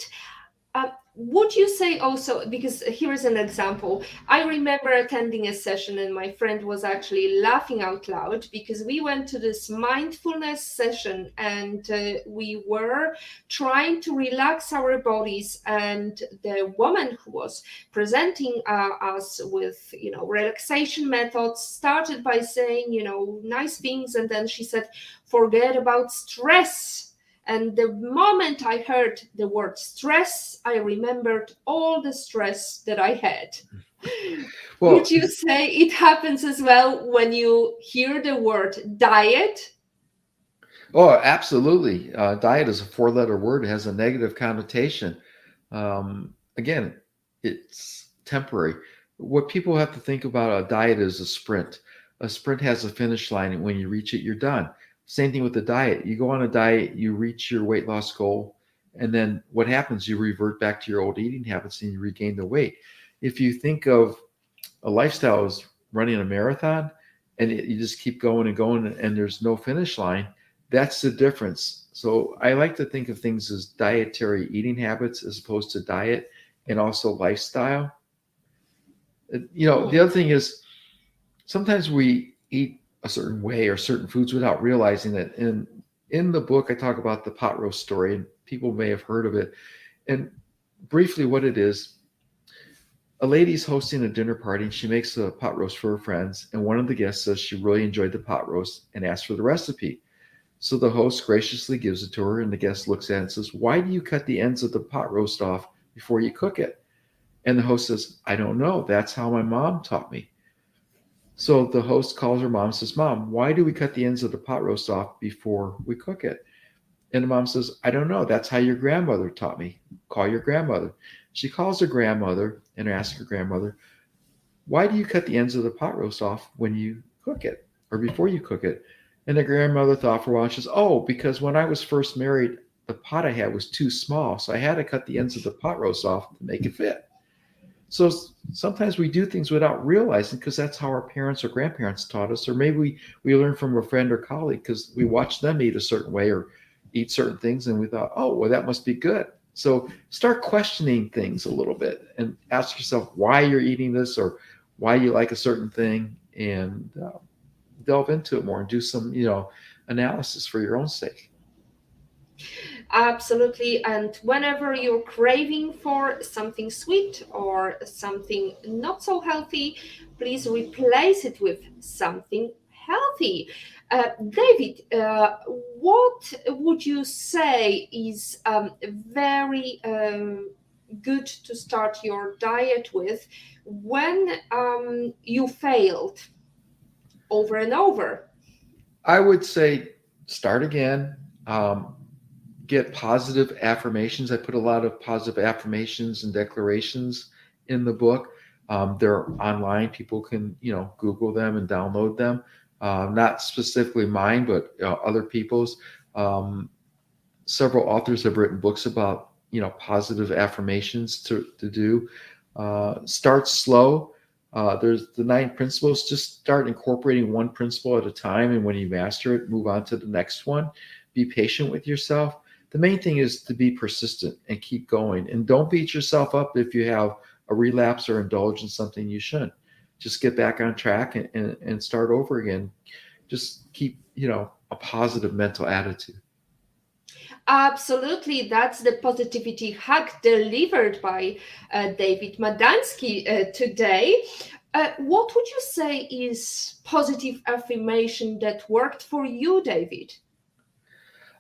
Would you say also, because here is an example, I remember attending a session and my friend was actually laughing out loud because we went to this mindfulness session and we were trying to relax our bodies, and the woman who was presenting us with, relaxation methods started by saying, nice things, and then she said, forget about stress. And the moment I heard the word stress, I remembered all the stress that I had. Would Well, you say it happens as well when you hear the word diet? oh, absolutely. Diet is a four-letter word. It has a negative connotation. Again, it's temporary. What people have to think about a diet is a sprint. A sprint has a finish line, and when you reach it, you're done. Same thing with the diet. You go on a diet, you reach your weight loss goal, and then what happens? You revert back to your old eating habits and you regain the weight. If you think of a lifestyle as running a marathon and you just keep going and going and there's no finish line, that's the difference. So I like to think of things as dietary eating habits as opposed to diet, and also lifestyle. The Hmm. other thing is sometimes we eat a certain way or certain foods without realizing it. And in the book, I talk about the pot roast story, and people may have heard of it. And briefly, what it is, a lady's hosting a dinner party and she makes a pot roast for her friends. And one of the guests says she really enjoyed the pot roast and asks for the recipe. So the host graciously gives it to her, and the guest looks at it and says, why do you cut the ends of the pot roast off before you cook it? And the host says, I don't know. That's how my mom taught me. So the host calls her mom and says, Mom, why do we cut the ends of the pot roast off before we cook it? And the mom says, I don't know. That's how your grandmother taught me. Call your grandmother. She calls her grandmother and asks her grandmother, why do you cut the ends of the pot roast off when you cook it or before you cook it? And the grandmother thought for a while and she says, oh, because when I was first married, the pot I had was too small. So I had to cut the ends of the pot roast off to make it fit. So sometimes we do things without realizing because that's how our parents or grandparents taught us. Or maybe we learn from a friend or colleague because we watched them eat a certain way or eat certain things and we thought, oh, well, that must be good. So start questioning things a little bit and ask yourself why you're eating this or why you like a certain thing, and delve into it more and do some, analysis for your own sake. Absolutely. And whenever you're craving for something sweet or something not so healthy, please replace it with something healthy. David, what would you say is very good to start your diet with when you failed over and over? I would say start again. get positive affirmations. I put a lot of positive affirmations and declarations in the book. They're online. People can, Google them and download them. Not specifically mine, but other people's. Um, Several authors have written books about, positive affirmations to do. Start slow. There's the 9 principles. Just start incorporating one principle at a time, and when you master it, move on to the next one. Be patient with yourself. The main thing is to be persistent and keep going, and don't beat yourself up if you have a relapse or indulge in something you shouldn't. Just get back on track and start over again. Just keep, a positive mental attitude. Absolutely, that's the positivity hack delivered by David Medansky today. What would you say is positive affirmation that worked for you, David?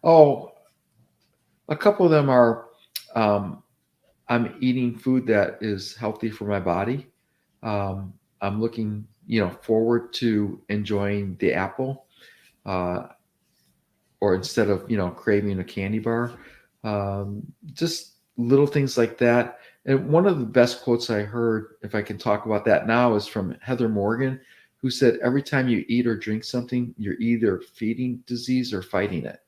Oh, a couple of them are, um, I'm eating food that is healthy for my body. I'm looking, forward to enjoying the apple, uh, or instead of, craving a candy bar. Just little things like that. And one of the best quotes I heard, if I can talk about that now, is from Heather Morgan, who said, "Every time you eat or drink something, you're either feeding disease or fighting it."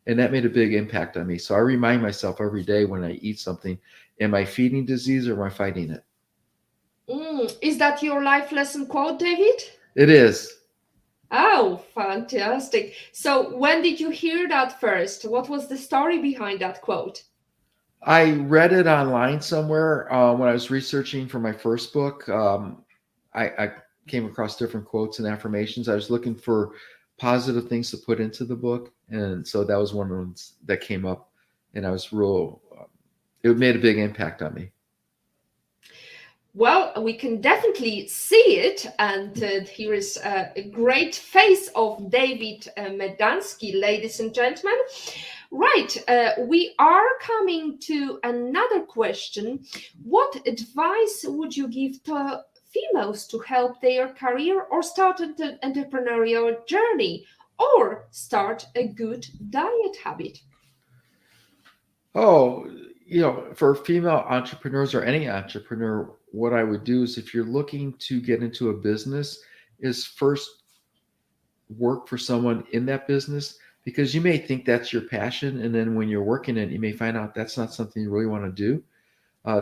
And that made a big impact on me. So I remind myself every day when I eat something, am I feeding disease or am I fighting it? Is that your life lesson quote, David? It is. Oh, fantastic. So, when did you hear that first? What was the story behind that quote? I read it online somewhere when I was researching for my first book. I came across different quotes and affirmations. I was looking for positive things to put into the book, and so that was one of the ones that came up. And I was real. It made a big impact on me. Well, we can definitely see it, and here is a great face of David Medansky, ladies and gentlemen. Right, we are coming to another question. What advice would you give to females to help their career or start an entrepreneurial journey or start a good diet habit? Oh, for female entrepreneurs or any entrepreneur, what I would do is, if you're looking to get into a business, is first work for someone in that business, because you may think that's your passion, and then when you're working it, you may find out that's not something you really want to do.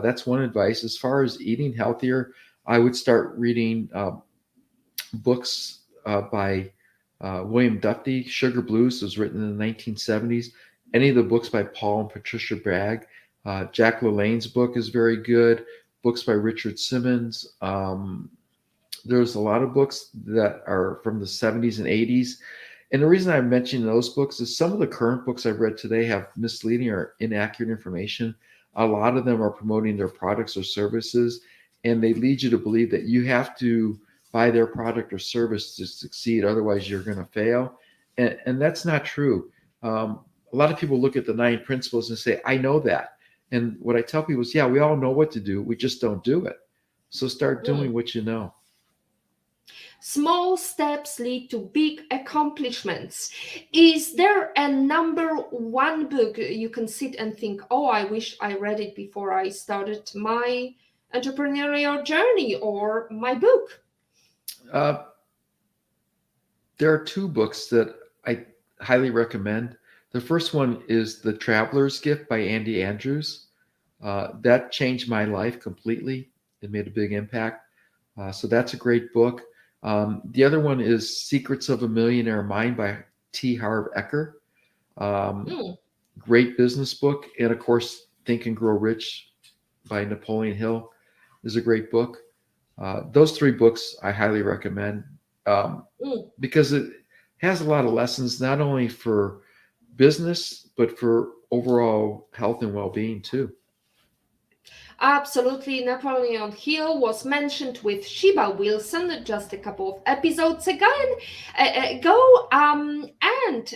That's one advice. As far as eating healthier, I would start reading books by William Duffy. Sugar Blues was written in the 1970s. Any of the books by Paul and Patricia Bragg. Jack LaLanne's book is very good. Books by Richard Simmons. There's a lot of books that are from the 70s and 80s. And the reason I'm mentioning those books is some of the current books I've read today have misleading or inaccurate information. A lot of them are promoting their products or services, and they lead you to believe that you have to buy their product or service to succeed. Otherwise, you're going to fail. And that's not true. A lot of people look at the 9 principles and say, I know that. And what I tell people is, yeah, we all know what to do. We just don't do it. So start doing what you know. Small steps lead to big accomplishments. Is there a number one book you can sit and think, oh, I wish I read it before I started my entrepreneurial journey or my book? Uh, there are 2 books that I highly recommend. The first one is The Traveler's Gift by Andy Andrews. That changed my life completely. It made a big impact. So that's a great book. The other one is Secrets of a Millionaire Mind by T. Harv Eker. Hmm. Great business book. And of course, Think and Grow Rich by Napoleon Hill is a great book. Those 3 books I highly recommend, because it has a lot of lessons, not only for business, but for overall health and well-being too. Absolutely. Napoleon Hill was mentioned with Sheba Wilson just a couple of episodes ago. And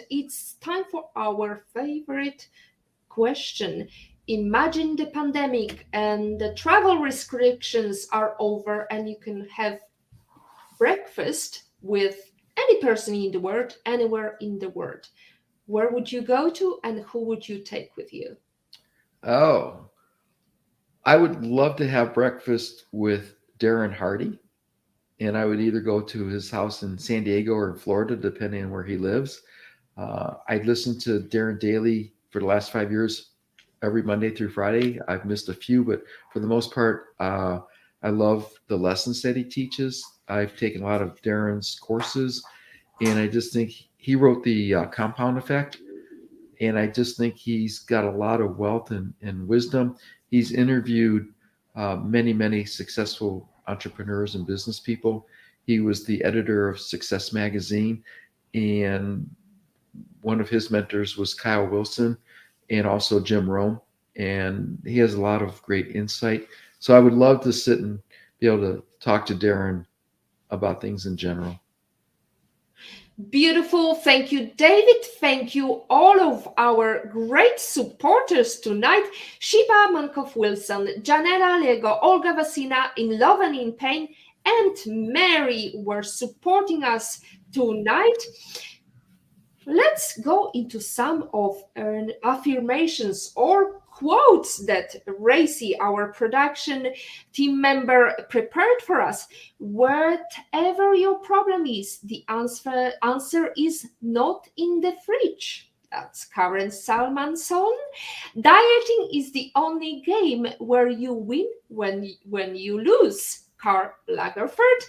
it's time for our favorite question. Imagine the pandemic and the travel restrictions are over, and you can have breakfast with any person in the world, anywhere in the world. where would you go to and who would you take with you? Oh, I would love to have breakfast with Darren Hardy, and I would either go to his house in San Diego or in Florida, depending on where he lives. I'd listened to Darren daily for the last 5 years, every Monday through Friday. I've missed a few, but for the most part, I love the lessons that he teaches. I've taken a lot of Darren's courses, and I just think he wrote the Compound Effect, and I just think he's got a lot of wealth and wisdom. He's interviewed many successful entrepreneurs and business people. He was the editor of Success Magazine, and one of his mentors was Kyle Wilson and also Jim Rome. And he has a lot of great insight. So I would love to sit and be able to talk to Darren about things in general. Beautiful. Thank you, David. Thank you, all of our great supporters tonight. Shiba Mankov-Wilson, Janela Lego, Olga Vasina, In Love and in Pain, and Mary were supporting us tonight. Let's go into some of affirmations or quotes that Racy, our production team member, prepared for us. Whatever your problem is, the answer is not in the fridge. That's Karen Salmanson. Dieting is the only game where you win when you lose. Karl Lagerfeld.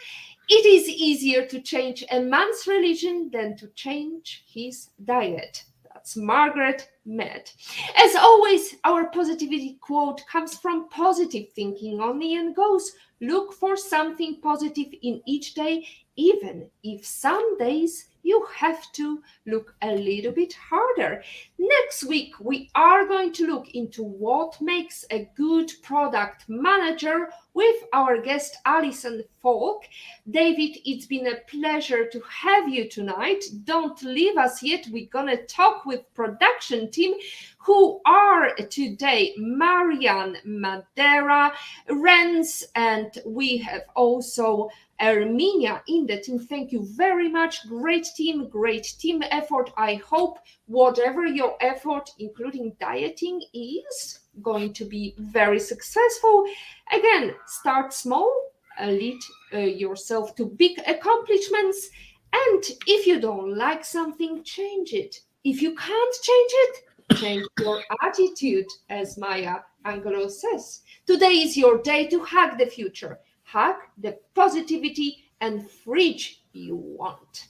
It is easier to change a man's religion than to change his diet. That's Margaret Mead. As always, our positivity quote comes from positive thinking only and goes, look for something positive in each day, even if some days you have to look a little bit harder. Next week, we are going to look into what makes a good product manager with our guest Alison Falk. David, it's been a pleasure to have you tonight. Don't leave us yet. We're going to talk with production team who are today Marianne Madeira, Renz, and we have also Armenia in the team. Thank you very much. Great team effort. I hope whatever your effort, including dieting, is going to be very successful. Again, start small, lead yourself to big accomplishments. And if you don't like something, change it. If you can't change it, change your attitude, as Maya Angelou says. Today is your day to hack the future. Hack the positivity and fridge you want.